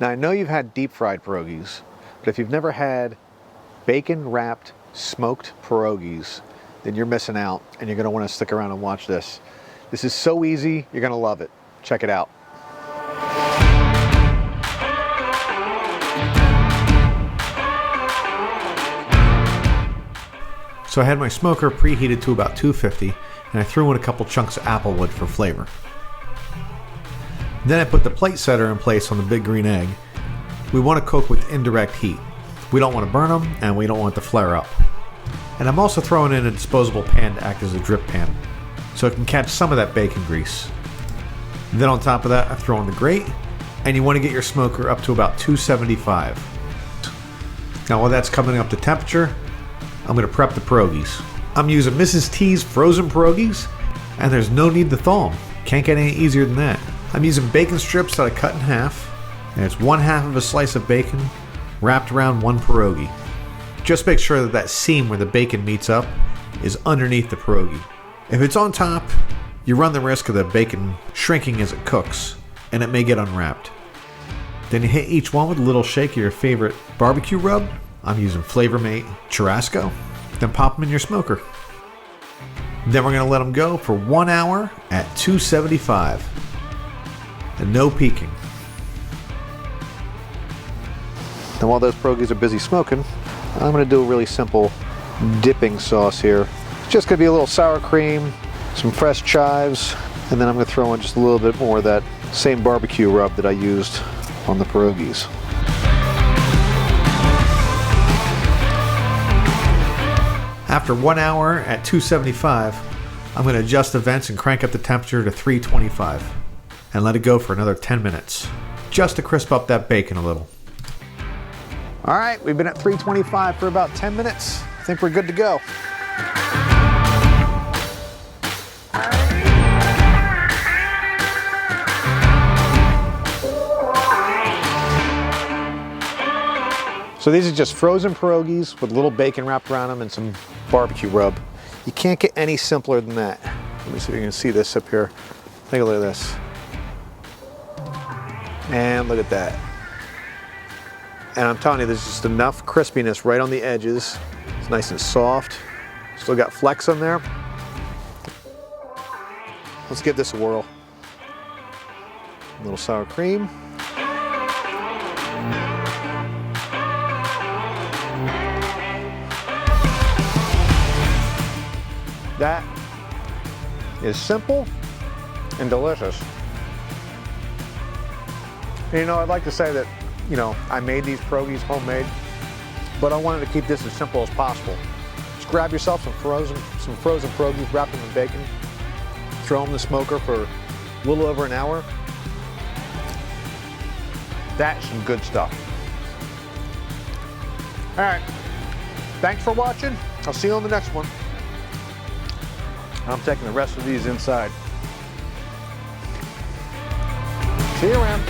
Now I know you've had deep fried pierogies, but if you've never had bacon wrapped smoked pierogies, then you're missing out and you're gonna wanna stick around and watch this. This is so easy, you're gonna love it. Check it out. So I had my smoker preheated to about 250 and I threw in a couple chunks of applewood for flavor. Then I put the plate setter in place on the big green egg. We want to cook with indirect heat. We don't want to burn them and we don't want it to flare up. And I'm also throwing in a disposable pan to act as a drip pan, so it can catch some of that bacon grease. Then on top of that, I throw in the grate, and you want to get your smoker up to about 275. Now while that's coming up to temperature, I'm going to prep the pierogies. I'm using Mrs. T's frozen pierogies, and there's no need to thaw them. Can't get any easier than that. I'm using bacon strips that I cut in half, and it's 1/2 of a slice of bacon wrapped around one pierogi. Just make sure that seam where the bacon meets up is underneath the pierogi. If it's on top, you run the risk of the bacon shrinking as it cooks, and it may get unwrapped. Then you hit each one with a little shake of your favorite barbecue rub. I'm using Premade Churrasco. Then pop them in your smoker. Then we're going to let them go for 1 hour at 275. And no peeking. Now while those pierogies are busy smoking, I'm going to do a really simple dipping sauce here. It's just going to be a little sour cream, some fresh chives, and then I'm going to throw in just a little bit more of that same barbecue rub that I used on the pierogies. After 1 hour at 275, I'm going to adjust the vents and crank up the temperature to 325 and let it go for another 10 minutes, just to crisp up that bacon a little. All right, we've been at 325 for about 10 minutes. I think we're good to go. So these are just frozen pierogies with a little bacon wrapped around them and some barbecue rub. You can't get any simpler than that. Let me see if you can see this up here. Take a look at this. And look at that. And I'm telling you, there's just enough crispiness right on the edges. It's nice and soft. Still got flecks on there. Let's give this a whirl. A little sour cream. That is simple and delicious. And, you know, I'd like to say that, you know, I made these pierogies homemade, but I wanted to keep this as simple as possible. Just grab yourself some frozen pierogies wrapped in bacon, throw them in the smoker for a little over an hour. That's some good stuff. All right, thanks for watching. I'll see you on the next one. I'm taking the rest of these inside. See you around.